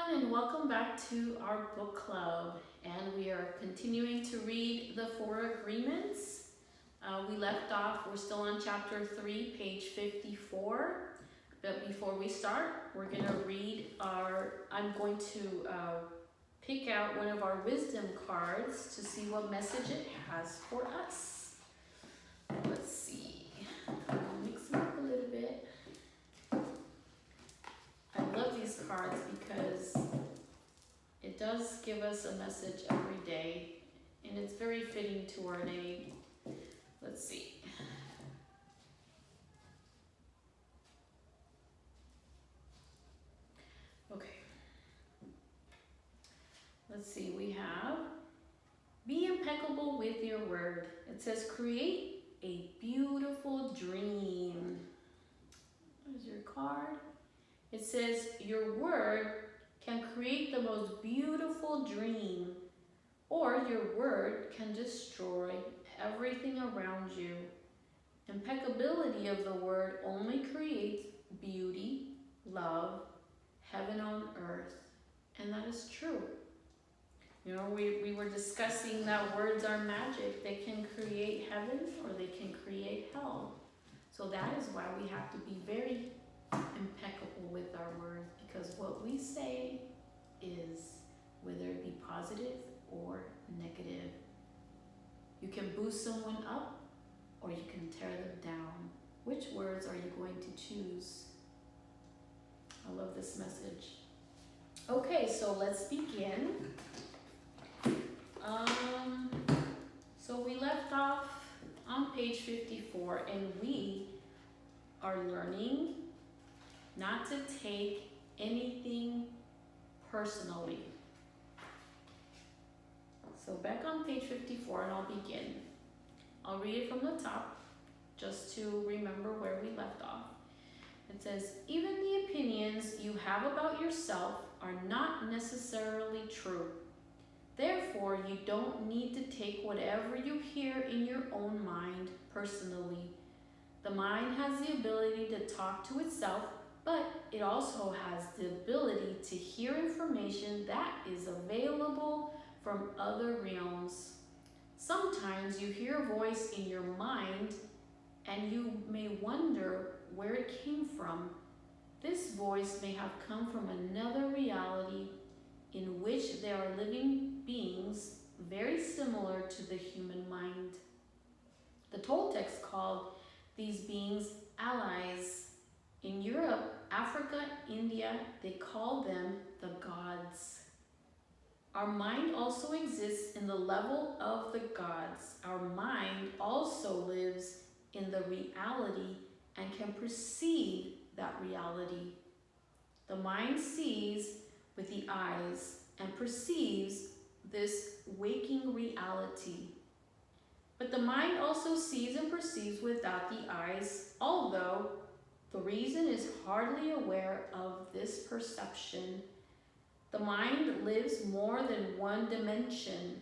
and welcome back to our book club. And we are continuing to read the Four Agreements. We left off, we're still on chapter 3, page 54. But before we start, we're going to I'm going to pick out one of our wisdom cards to see what message it has for us. Let's see. I'll mix them up a little bit. I love these cards because it does give us a message every day, and it's very fitting to our day. Let's see. Okay. Let's see, we have, be impeccable with your word. It says, create a beautiful dream. There's your card. It says, your word can create the most beautiful dream, or your word can destroy everything around you. Impeccability of the word only creates beauty, love, heaven on earth. And that is true. You know, we were discussing that words are magic. They can create heaven or they can create hell. So that is why we have to be very impeccable with our words, because what we say is, whether it be positive or negative. You can boost someone up or you can tear them down. Which words are you going to choose? I love this message. Okay, so let's begin. So we left off on page 54, and we are learning not to take anything personally. So back on page 54, and I'll begin. I'll read it from the top just to remember where we left off. It says, even the opinions you have about yourself are not necessarily true. Therefore, you don't need to take whatever you hear in your own mind personally. The mind has the ability to talk to itself, but it also has the ability to hear information that is available from other realms. Sometimes you hear a voice in your mind and you may wonder where it came from. This voice may have come from another reality in which there are living beings very similar to the human mind. The Toltecs called these beings allies. In Europe, Africa, India, they call them the gods. Our mind also exists in the level of the gods. Our mind also lives in the reality and can perceive that reality. The mind sees with the eyes and perceives this waking reality. But the mind also sees and perceives without the eyes, although the reason is hardly aware of this perception. The mind lives more than one dimension.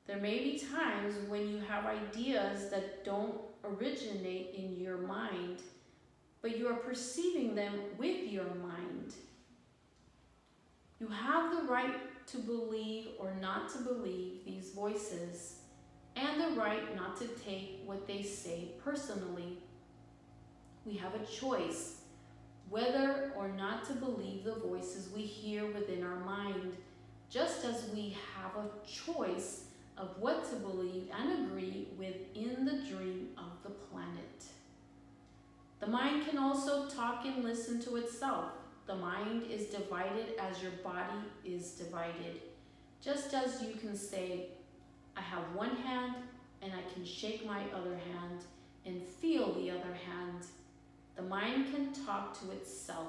There may be times when you have ideas that don't originate in your mind, but you are perceiving them with your mind. You have the right to believe or not to believe these voices, and the right not to take what they say personally. We have a choice whether or not to believe the voices we hear within our mind, just as we have a choice of what to believe and agree within the dream of the planet. The mind can also talk and listen to itself. The mind is divided as your body is divided. Just as you can say, I have one hand and I can shake my other hand and feel the other hand. The mind can talk to itself.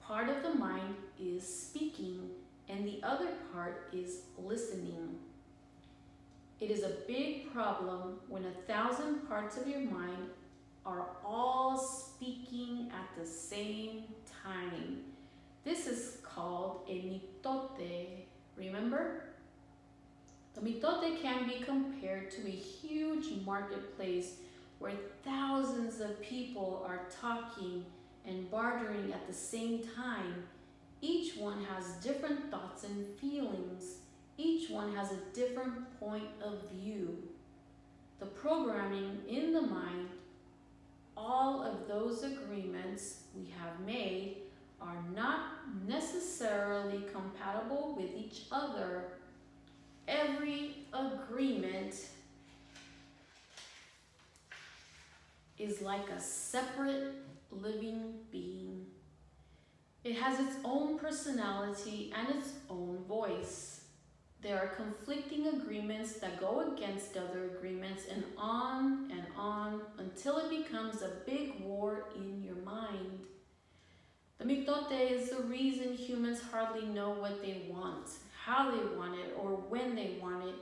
Part of the mind is speaking and the other part is listening. It is a big problem when 1,000 parts of your mind are all speaking at the same time. This is called a mitote. Remember? The mitote can be compared to a huge marketplace where thousands of people are talking and bartering at the same time. Each one has different thoughts and feelings. Each one has a different point of view. The programming in the mind, all of those agreements we have made are not necessarily compatible with each other. Every agreement is like a separate living being. It has its own personality and its own voice. There are conflicting agreements that go against other agreements and on until it becomes a big war in your mind. The mitote is the reason humans hardly know what they want, how they want it, or when they want it.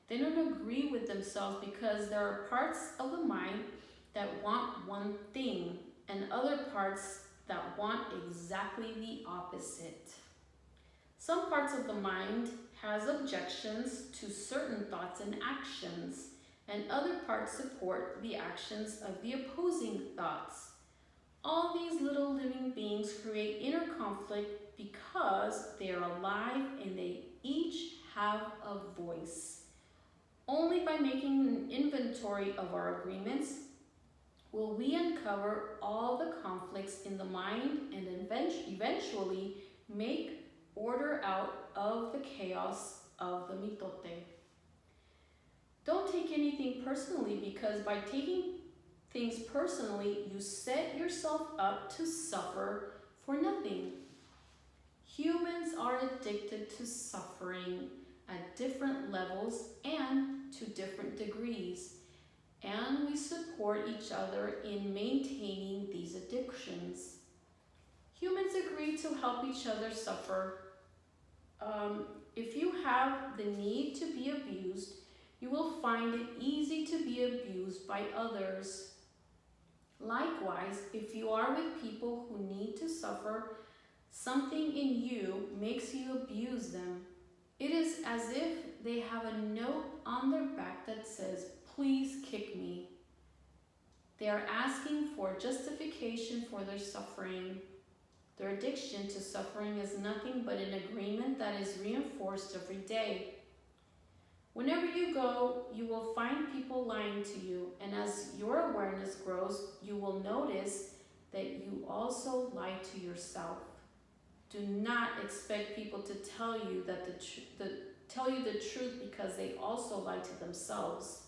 They don't agree with themselves because there are parts of the mind that want one thing and other parts that want exactly the opposite. Some parts of the mind has objections to certain thoughts and actions, and other parts support the actions of the opposing thoughts. All these little living beings create inner conflict because they are alive and they each have a voice. Only by making an inventory of our agreements will we uncover all the conflicts in the mind and eventually make order out of the chaos of the mitote. Don't take anything personally, because by taking things personally, you set yourself up to suffer for nothing. Humans are addicted to suffering at different levels and to different degrees, and we support each other in maintaining these addictions. Humans agree to help each other suffer. If you have the need to be abused, you will find it easy to be abused by others. Likewise, if you are with people who need to suffer, something in you makes you abuse them. It is as if they have a note on their back that says, "Please kick me." They are asking for justification for their suffering. Their addiction to suffering is nothing but an agreement that is reinforced every day. Whenever you go, you will find people lying to you, and as your awareness grows, you will notice that you also lie to yourself. Do not expect people to tell you the truth because they also lie to themselves.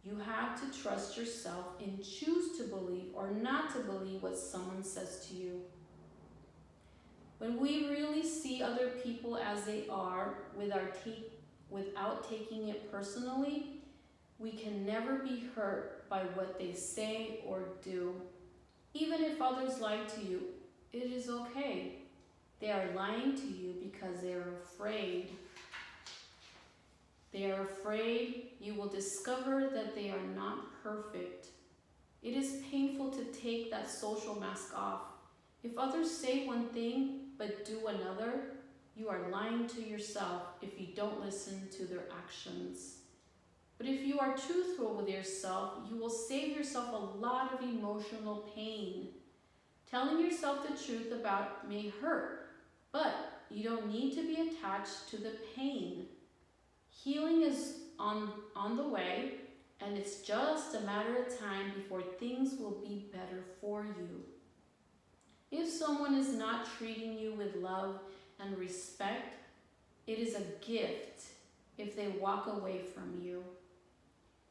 You have to trust yourself and choose to believe or not to believe what someone says to you. When we really see other people as they are without taking it personally, we can never be hurt by what they say or do. Even if others lie to you, it is okay. They are lying to you because they are afraid. They are afraid you will discover that they are not perfect. It is painful to take that social mask off. If others say one thing but do another, you are lying to yourself if you don't listen to their actions. But if you are truthful with yourself, you will save yourself a lot of emotional pain. Telling yourself the truth about may hurt, but you don't need to be attached to the pain. Healing is on the way, and it's just a matter of time before things will be better for you. If someone is not treating you with love and respect, it is a gift if they walk away from you.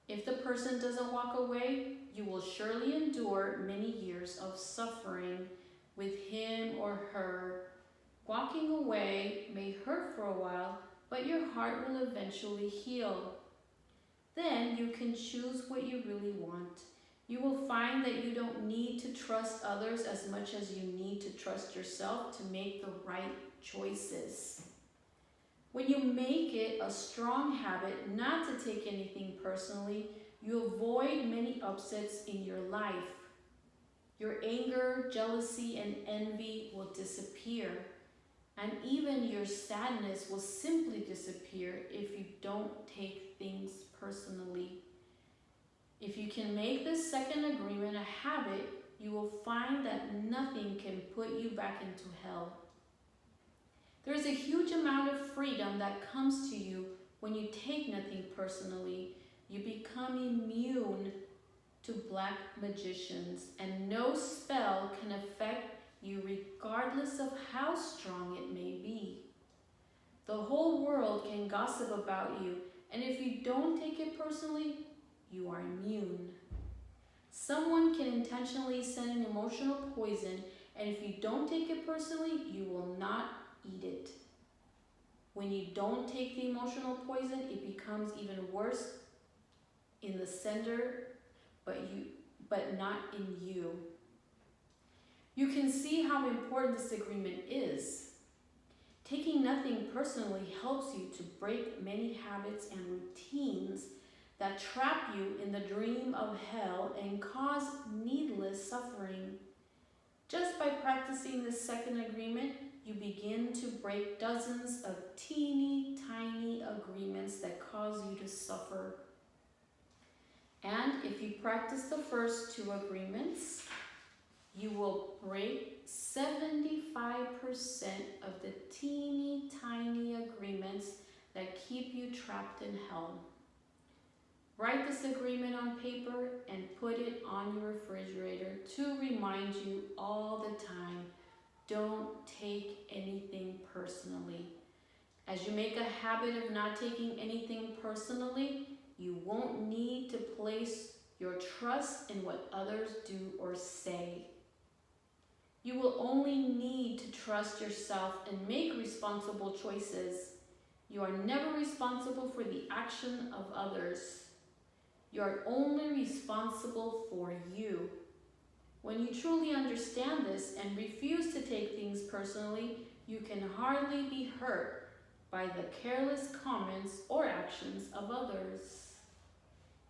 If the person doesn't walk away, you will surely endure many years of suffering with him or her. Walking away may hurt for a while, but your heart will eventually heal. Then you can choose what you really want. You will find that you don't need to trust others as much as you need to trust yourself to make the right choices. When you make it a strong habit not to take anything personally, you avoid many upsets in your life. Your anger, jealousy, and envy will disappear. And even your sadness will simply disappear if you don't take things personally. If you can make this second agreement a habit, you will find that nothing can put you back into hell. There is a huge amount of freedom that comes to you when you take nothing personally. You become immune to black magicians, and no spell can affect you regardless of how strong it may be. The whole world can gossip about you, and if you don't take it personally, you are immune. Someone can intentionally send an emotional poison, and if you don't take it personally, you will not eat it. When you don't take the emotional poison, it becomes even worse in the sender, but not in you. You can see how important this agreement is. Taking nothing personally helps you to break many habits and routines that trap you in the dream of hell and cause needless suffering. Just by practicing this second agreement, you begin to break dozens of teeny tiny agreements that cause you to suffer. And if you practice the first two agreements, you will break 75% of the teeny tiny agreements that keep you trapped in hell. Write this agreement on paper and put it on your refrigerator to remind you all the time, don't take anything personally. As you make a habit of not taking anything personally, you won't need to place your trust in what others do or say. You will only need to trust yourself and make responsible choices. You are never responsible for the action of others. You are only responsible for you. When you truly understand this and refuse to take things personally, you can hardly be hurt by the careless comments or actions of others.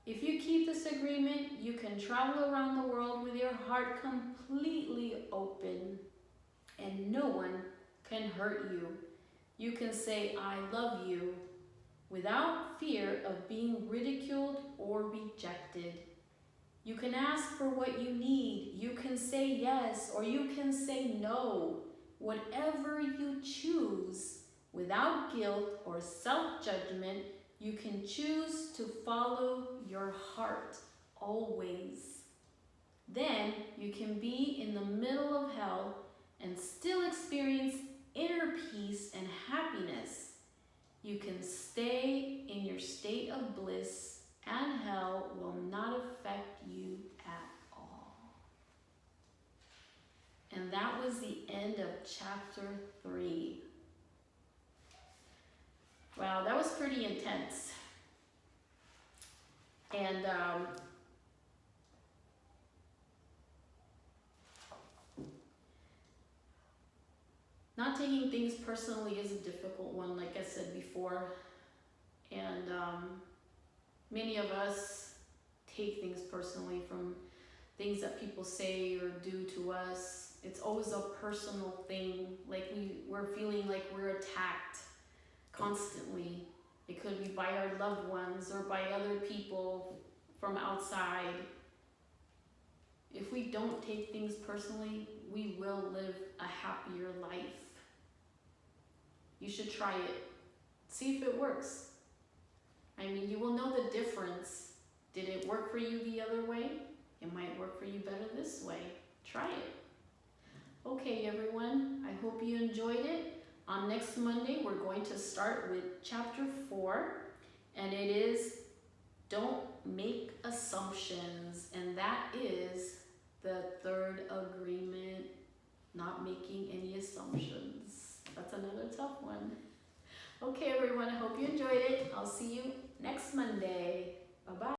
If you keep this agreement, you can travel around the world with your heart completely open, and no one can hurt you. You can say, I love you, without fear of being ridiculed or rejected. You can ask for what you need. You can say yes, or you can say no. Whatever you choose, without guilt or self-judgment, you can choose to follow your heart always. Then you can be in the middle of hell and still experience inner peace and happiness. You can stay in your state of bliss, and hell will not affect you at all. And that was the end of chapter 3. Wow, that was pretty intense. And not taking things personally is a difficult one, like I said before. And many of us take things personally from things that people say or do to us. It's always a personal thing, like we're feeling like we're attacked constantly. It could be by our loved ones or by other people from outside. If we don't take things personally, we will live a happier life. You should try it. See if it works. I mean, you will know the difference. Did it work for you the other way? It might work for you better this way. Try it. Okay, everyone. I hope you enjoyed it. On next Monday, we're going to start with chapter 4, and it is Don't Make Assumptions, and that is the third agreement, not making any assumptions. That's another tough one. Okay, everyone, I hope you enjoyed it. I'll see you next Monday. Bye-bye.